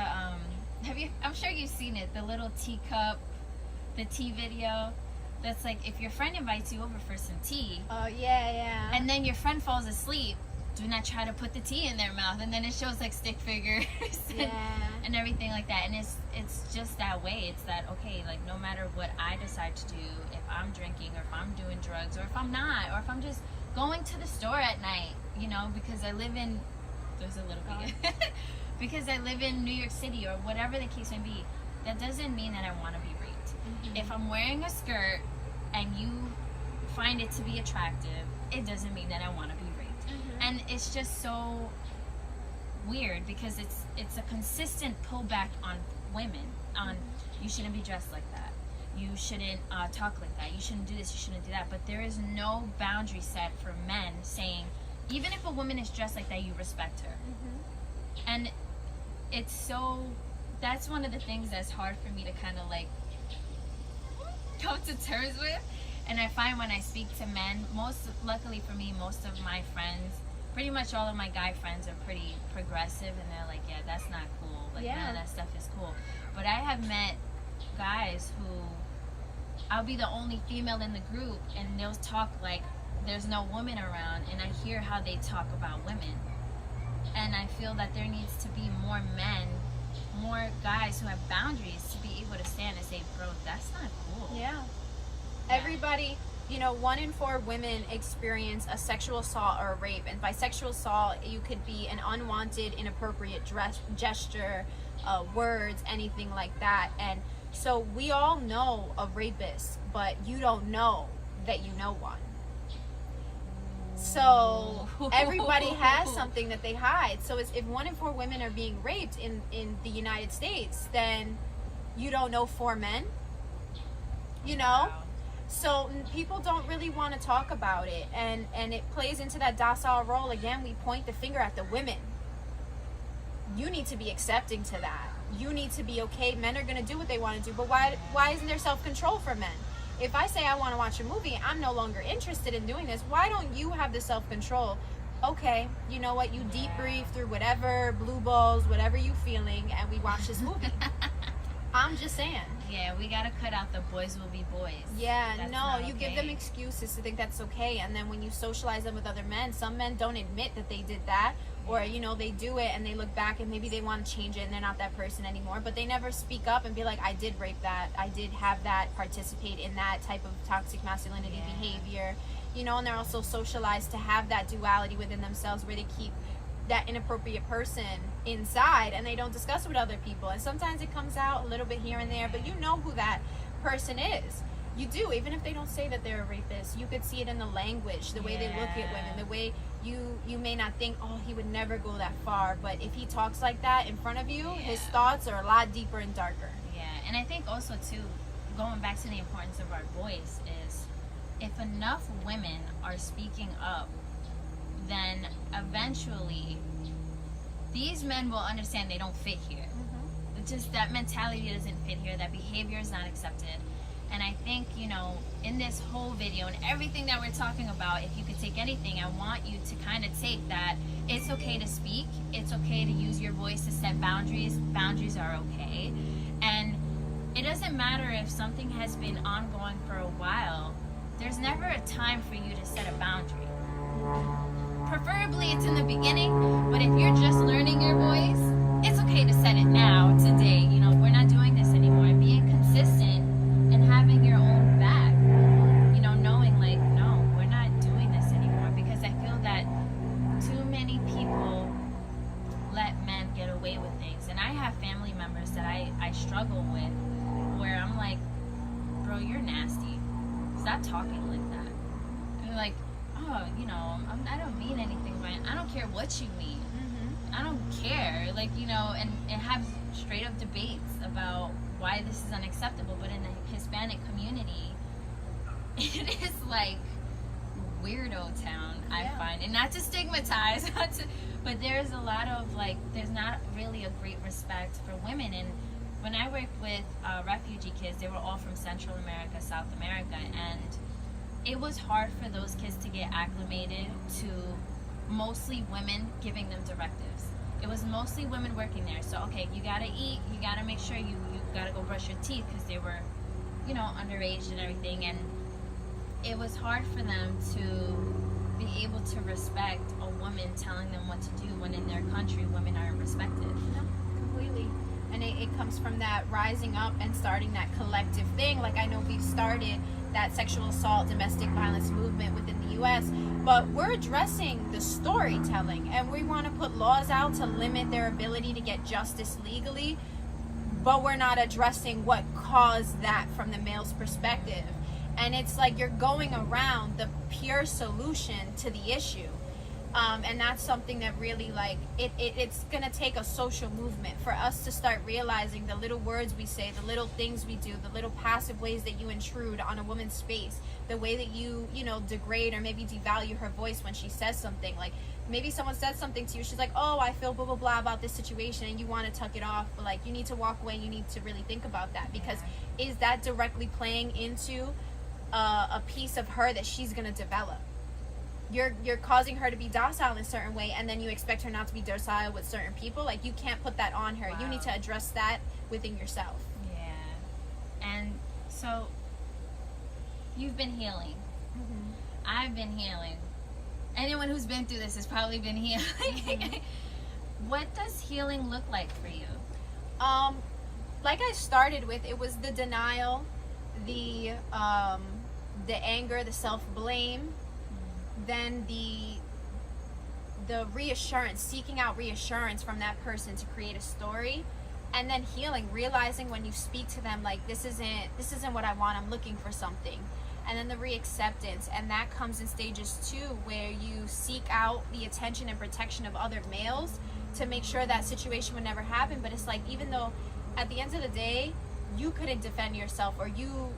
I'm sure you've seen it, the little teacup, the tea video. That's like if your friend invites you over for some tea, Oh, yeah. and then your friend falls asleep, do not try to put the tea in their mouth, and then it shows like stick figures Yeah. and everything like that. And it's just that way. It's that, okay, like no matter what I decide to do, if I'm drinking or if I'm doing drugs or if I'm not, or if I'm just going to the store at night, you know, because I live in, there's a little bit, because I live in New York City or whatever the case may be, that doesn't mean that I want to be raped. If I'm wearing a skirt and you find it to be attractive, it doesn't mean that I want to be raped. And it's just so weird because it's a consistent pullback on women, on you shouldn't be dressed like that, you shouldn't talk like that, you shouldn't do this, you shouldn't do that. But there is no boundary set for men saying, even if a woman is dressed like that, you respect her. And it's so, that's one of the things that's hard for me to kind of like come to terms with. And I find when I speak to men, luckily for me, most of my friends, pretty much all of my guy friends are pretty progressive, and they're like, yeah, that's not cool, like none of that stuff is cool. But I have met guys who, I'll be the only female in the group, and they'll talk like there's no woman around, and I hear how they talk about women. And I feel that there needs to be more men, more guys who have boundaries to be able to stand and say, bro, that's not cool. Yeah. Everybody, 1 in 4 women experience a sexual assault or a rape. And by sexual assault, you could be an unwanted, inappropriate gesture, words, anything like that. And so we all know a rapist, but you don't know that you know one. So everybody has something that they hide. So if 1 in 4 women are being raped in the United States, then you don't know 4 men, Wow. So people don't really want to talk about it, and it plays into that docile role again. We point the finger at the women. You need to be accepting to that. You need to be okay. Men are going to do what they want to do, but why isn't there self-control for men? If I say I want to watch a movie, I'm no longer interested in doing this. Why don't you have the self-control? Okay, you know what? You debrief through whatever, blue balls, whatever you feeling, and we watch this movie. I'm just saying. Yeah, we gotta cut out the boys will be boys. Yeah, That's no, not you okay. give them excuses to think that's okay, and then when you socialize them with other men, some men don't admit that they did that, or they do it and they look back and maybe they want to change it and they're not that person anymore, but they never speak up and be like, I did rape that, I did have that, participate in that type of toxic masculinity behavior, and they're also socialized to have that duality within themselves where they keep that inappropriate person inside and they don't discuss it with other people. And sometimes it comes out a little bit here and there, but you know who that person is. You do, even if they don't say that they're a rapist. You could see it in the language, the way they look at women, the way you may not think, oh, he would never go that far, but if he talks like that in front of you, his thoughts are a lot deeper and darker. Yeah, and I think also too, going back to the importance of our voice, is if enough women are speaking up, then eventually these men will understand they don't fit here. It's just that mentality doesn't fit here, that behavior is not accepted. And I think, in this whole video and everything that we're talking about, if you could take anything, I want you to kind of take that it's okay to speak, it's okay to use your voice to set boundaries. Boundaries are okay. And it doesn't matter if something has been ongoing for a while, there's never a time for you to set a boundary. Preferably it's in the beginning, but if you're just learning your voice, it's okay to set it now, today. We're not doing this anymore. And being consistent and having your own back, knowing like, no, we're not doing this anymore, because I feel that too many people let men get away with things. And I have family members that I struggle with where I'm like, bro, you're nasty. Stop talking like that. And they're like, oh, I don't mean anything, man. I don't care what you mean. I don't care. And have straight up debates about why this is unacceptable. But in the Hispanic community, it is like weirdo town, I find. And not to stigmatize, but there's a lot of there's not really a great respect for women. And when I worked with refugee kids, they were all from Central America, South America, and it was hard for those kids to get acclimated to mostly women giving them directives. It was mostly women working there. So, okay, you gotta eat, you gotta make sure you gotta go brush your teeth because they were, you know, underage and everything. And it was hard for them to be able to respect a woman telling them what to do when in their country women aren't respected. No, completely. And it comes from that rising up and starting that collective thing. Like, I know we've started that sexual assault, domestic violence movement within the U.S., but we're addressing the storytelling, and we want to put laws out to limit their ability to get justice legally, but we're not addressing what caused that from the male's perspective. And it's like you're going around the pure solution to the issue. And that's something that really, like, it's going to take a social movement for us to start realizing the little words we say, the little things we do, the little passive ways that you intrude on a woman's space, the way that you degrade or maybe devalue her voice when she says something. Like, maybe someone said something to you, she's like, oh, I feel blah, blah, blah about this situation, and you want to tuck it off. But, like, you need to walk away. You need to really think about that, because is that directly playing into a piece of her that she's going to develop? You're causing her to be docile in a certain way, and then you expect her not to be docile with certain people. Like, you can't put that on her. Wow. You need to address that within yourself. Yeah. And so you've been healing. Mm-hmm. I've been healing. Anyone who's been through this has probably been healing. Mm-hmm. What does healing look like for you? Like I started with, it was the denial, the anger, the self-blame, then the reassurance, seeking out reassurance from that person to create a story, and then healing, realizing when you speak to them, like, this isn't what I want, I'm looking for something. And then the reacceptance, and that comes in stages too, where you seek out the attention and protection of other males to make sure that situation would never happen. But it's like, even though at the end of the day you couldn't defend yourself, or you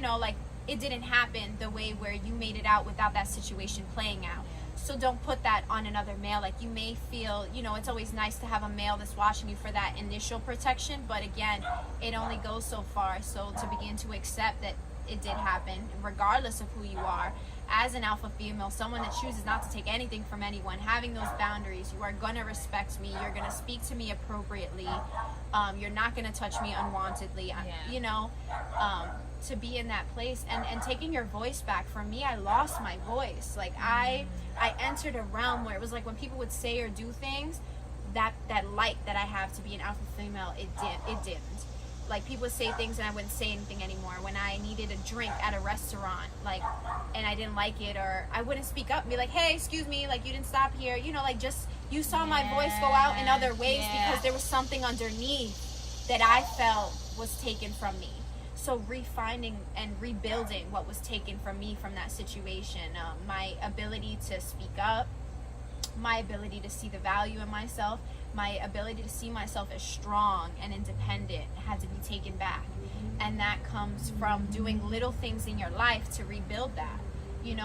know, like, it didn't happen the way where you made it out without that situation playing out. So don't put that on another male. Like, you may feel, it's always nice to have a male that's watching you for that initial protection, but again, it only goes so far. So to begin to accept that it did happen, regardless of who you are, as an alpha female, someone that chooses not to take anything from anyone, having those boundaries, you are going to respect me, you're going to speak to me appropriately, you're not going to touch me unwantedly, to be in that place and taking your voice back. For me, I lost my voice. Like, I entered a realm where it was like, when people would say or do things, that light that I have to be an alpha female, it dimmed. Like, people would say things and I wouldn't say anything anymore. When I needed a drink at a restaurant, like, and I didn't like it, or I wouldn't speak up and be like, hey, excuse me, like, you didn't stop here, like, just, you saw my voice go out in other ways because there was something underneath that I felt was taken from me. So refining and rebuilding what was taken from me from that situation, my ability to speak up, my ability to see the value in myself, my ability to see myself as strong and independent had to be taken back. And that comes from doing little things in your life to rebuild that.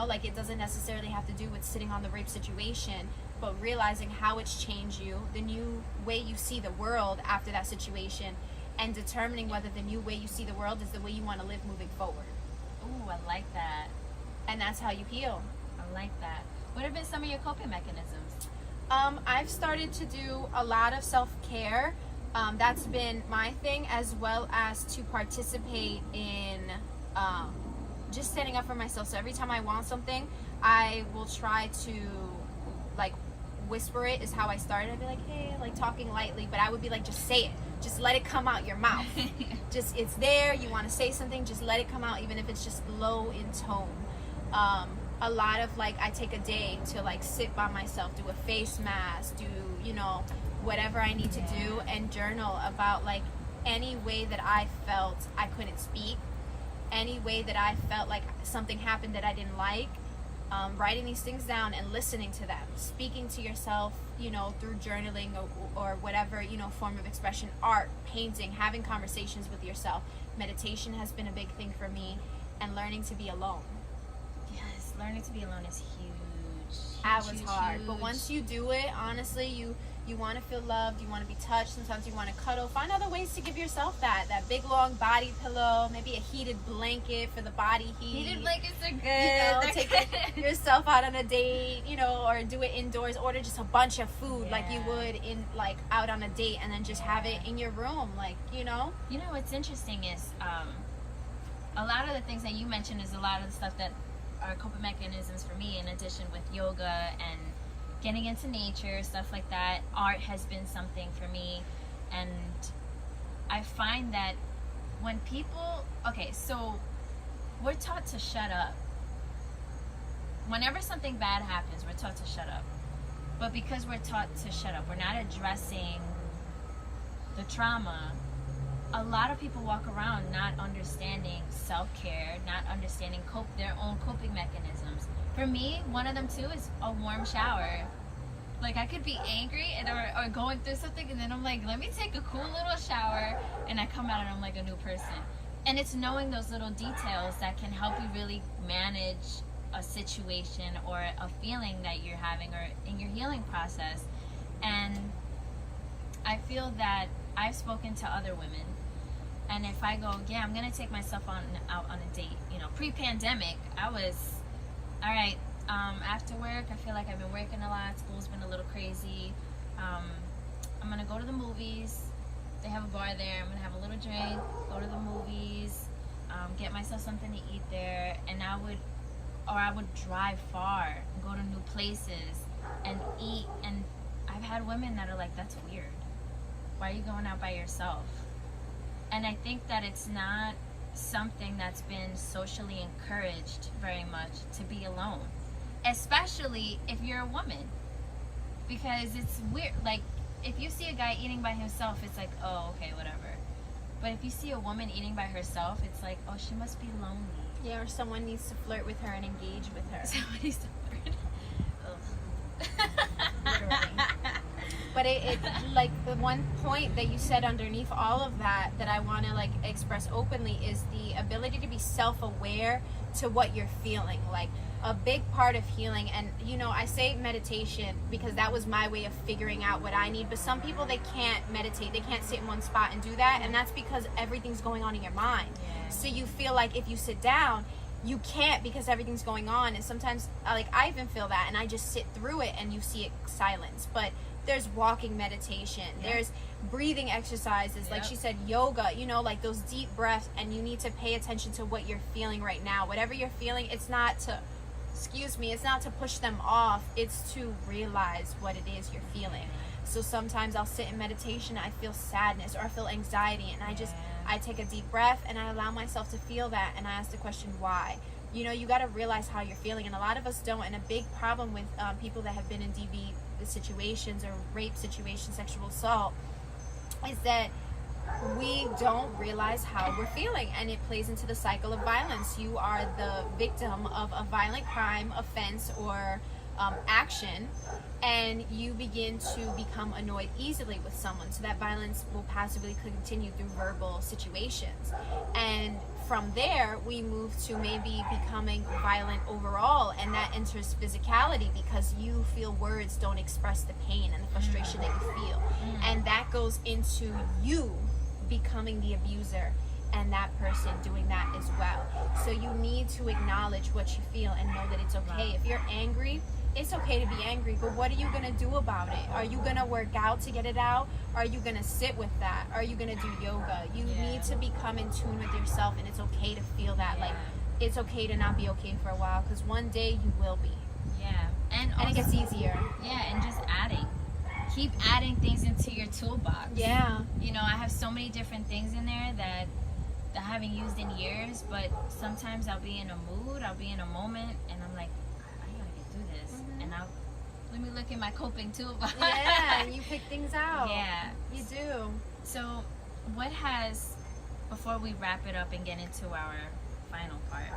Like, it doesn't necessarily have to do with sitting on the rape situation, but realizing how it's changed you, the new way you see the world after that situation, and determining whether the new way you see the world is the way you want to live moving forward. Ooh, I like that. And that's how you heal. I like that. What have been some of your coping mechanisms? I've started to do a lot of self-care. That's been my thing, as well as to participate in just standing up for myself. So every time I want something, I will try to, like, whisper it is how I started. I'd be like, hey, like, talking lightly, but I would be like, just say it. Just let it come out your mouth. Just, it's there, you want to say something, just let it come out, even if it's just low in tone. A lot of, like, I take a day to, like, sit by myself, do a face mask, do, whatever I need to do, and journal about, like, any way that I felt I couldn't speak, any way that I felt like something happened that I didn't like. Writing these things down and listening to them, speaking to yourself, through journaling or whatever, form of expression, art, painting, having conversations with yourself. Meditation has been a big thing for me, and learning to be alone. Yes, learning to be alone is huge. I was hard. But once you do it, honestly, you want to feel loved, you want to be touched, sometimes you want to cuddle. Find other ways to give yourself that big long body pillow, maybe a heated blanket for the body heat. Heated blankets are good. You know, take yourself out on a date, you know, or do it indoors. Order just a bunch of food like you would in like out on a date, and then just have it in your room, like, you know. You know what's interesting is a lot of the things that you mentioned is a lot of the stuff that are coping mechanisms for me, in addition with yoga and getting into nature, stuff like that. Art has been something for me, and I find that when people, okay, so we're taught to shut up. Whenever something bad happens, we're taught to shut up. But because we're taught to shut up, we're not addressing the trauma. A lot of people walk around not understanding self-care, not understanding their own coping mechanisms. For me, one of them too is a warm shower. Like, I could be angry or going through something, and then I'm like, let me take a cool little shower, and I come out and I'm like a new person. And it's knowing those little details that can help you really manage a situation or a feeling that you're having or in your healing process. And I feel that I've spoken to other women, and if I go, yeah, I'm gonna take myself out on a date, you know, pre-pandemic, I was, all right, after work, I feel like I've been working a lot, school's been a little crazy, I'm gonna go to the movies, they have a bar there, I'm gonna have a little drink, go to the movies, get myself something to eat there, and I would drive far and go to new places and eat. And I've had women that are like, that's weird, why are you going out by yourself? And I think that it's not something that's been socially encouraged very much, to be alone, especially if you're a woman, because it's weird. Like, if you see a guy eating by himself, it's like, oh, okay, whatever. But if you see a woman eating by herself, it's like, oh, she must be lonely. Yeah, or someone needs to flirt with her and engage with her. Someone needs to flirt. Literally. But it like, the one point that you said underneath all of that I want to like express openly is the ability to be self-aware to what you're feeling. Like, a big part of healing, and you know, I say meditation because that was my way of figuring out what I need, but some people, they can't meditate, they can't sit in one spot and do that, and that's because everything's going on in your mind. So you feel like if you sit down, you can't, because everything's going on. And sometimes, like, I even feel that, and I just sit through it and you see it silence. But there's walking meditation, there's breathing exercises, like she said, yoga, you know, like those deep breaths, and you need to pay attention to what you're feeling right now. Whatever you're feeling, it's not to, it's not to push them off, it's to realize what it is you're feeling. So sometimes I'll sit in meditation, I feel sadness or I feel anxiety, and I take a deep breath and I allow myself to feel that, and I ask the question, why? You know, you got to realize how you're feeling, and a lot of us don't. And a big problem with people that have been in DV situations or rape situations, sexual assault, is that we don't realize how we're feeling, and it plays into the cycle of violence. You are the victim of a violent crime, offense, or action, and you begin to become annoyed easily with someone, so that violence will passively continue through verbal situations, and from there we move to maybe becoming violent overall, and that enters physicality because you feel words don't express the pain and the frustration that you feel, and that goes into you becoming the abuser and that person doing that as well. So you need to acknowledge what you feel and know that it's okay. If you're angry, it's okay to be angry, but what are you going to do about it? Are you going to work out to get it out? Are you going to sit with that? Are you going to do yoga? You need to become in tune with yourself, and it's okay to feel that. Like, it's okay to not be okay for a while, because one day you will be. And also, it gets easier. And just keep adding things into your toolbox. You know, I have so many different things in there that I haven't used in years, but sometimes I'll be in a mood, I'll be in a moment, and I'm like, and let me look at my coping toolbox. You pick things out. You do. So what has, before we wrap it up and get into our final part,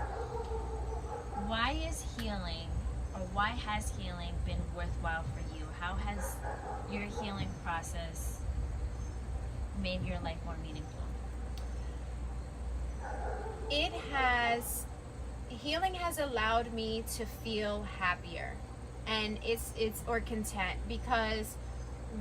why has healing been worthwhile for you? How has your healing process made your life more meaningful? Healing has allowed me to feel happier. and it's or content, because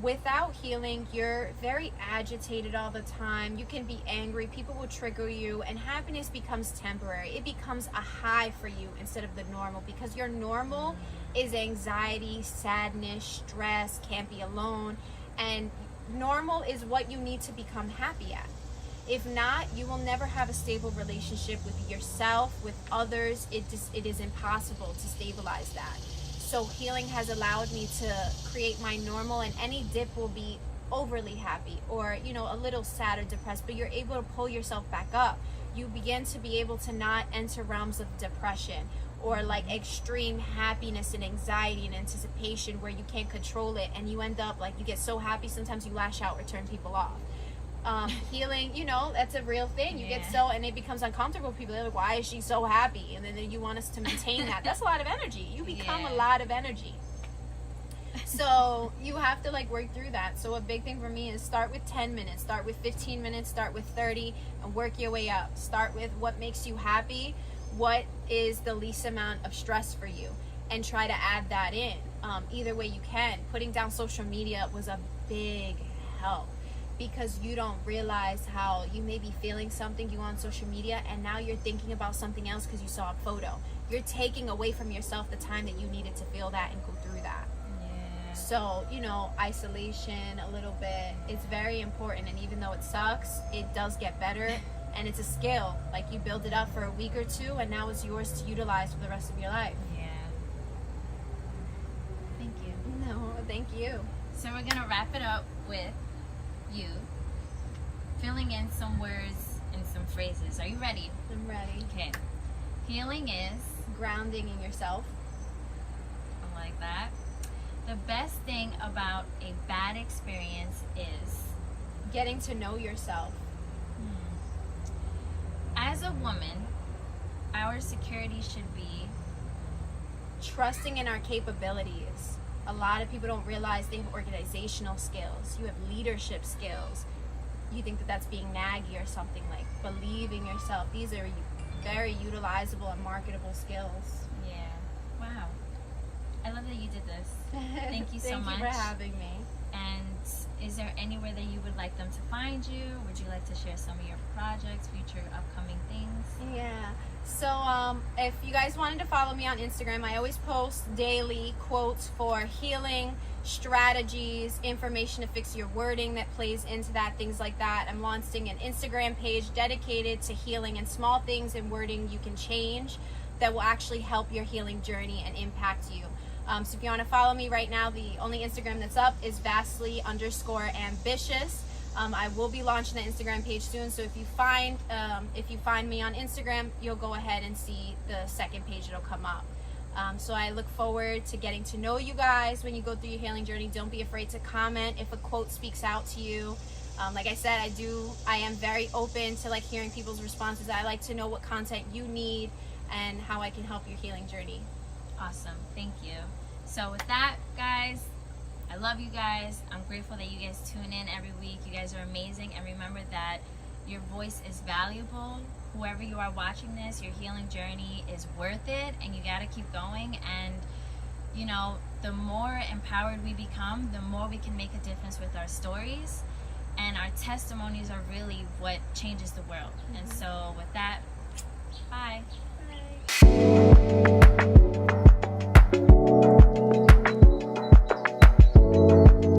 without healing, you're very agitated all the time. You can be angry, people will trigger you, and happiness becomes temporary. It becomes a high for you instead of the normal, because your normal is anxiety, sadness, stress, can't be alone, and normal is what you need to become happy at. If not, you will never have a stable relationship with yourself, with others. It is impossible to stabilize that. So healing has allowed me to create my normal, and any dip will be overly happy or, a little sad or depressed, but you're able to pull yourself back up. You begin to be able to not enter realms of depression or like extreme happiness and anxiety and anticipation where you can't control it, and you end up like, you get so happy sometimes you lash out or turn people off. Healing, that's a real thing. You get so, and it becomes uncomfortable. People are like, why is she so happy? And then you want us to maintain that. That's a lot of energy. You become a lot of energy. So you have to like work through that. So a big thing for me is start with 10 minutes, start with 15 minutes, start with 30, and work your way up. Start with what makes you happy, what is the least amount of stress for you, and try to add that in. Either way you can. Putting down social media was a big help, because you don't realize how you may be feeling something, you on social media, and now you're thinking about something else because you saw a photo. You're taking away from yourself the time that you needed to feel that and go through that. Yeah. So, isolation a little bit, it's very important. And even though it sucks, it does get better. And it's a skill. Like, you build it up for a week or two, and now it's yours to utilize for the rest of your life. Yeah. Thank you. No, thank you. So we're going to wrap it up with you filling in some words and some phrases. Are you ready? I'm ready. Okay. Healing is Grounding in yourself. I like that. The best thing about a bad experience is Getting to know yourself. As a woman, our security should be Trusting in our capabilities. A lot of people don't realize they have organizational skills. You have leadership skills. You think that that's being naggy or something. Like, believe in yourself. These are very utilizable and marketable skills. Yeah. Wow. I love that you did this. Thank you so much. Thank you for having me. And is there anywhere that you would like them to find you? Would you like to share some of your projects, future upcoming things? Yeah. So if you guys wanted to follow me on Instagram, I always post daily quotes for healing, strategies, information to fix your wording that plays into that, things like that. I'm launching an Instagram page dedicated to healing and small things in wording you can change that will actually help your healing journey and impact you. So if you want to follow me right now, the only Instagram that's up is vastly_ambitious. I will be launching the Instagram page soon, so if you find me on Instagram, you'll go ahead and see the second page. It'll come up. So I look forward to getting to know you guys when you go through your healing journey. Don't be afraid to comment if a quote speaks out to you. Like I said, I am very open to like hearing people's responses. I like to know what content you need and how I can help your healing journey. Awesome. Thank you. So with that, guys, I love you guys. I'm grateful that you guys tune in every week. You guys are amazing. And remember that your voice is valuable. Whoever you are watching this, your healing journey is worth it. And you got to keep going. And, the more empowered we become, the more we can make a difference with our stories. And our testimonies are really what changes the world. And so with that,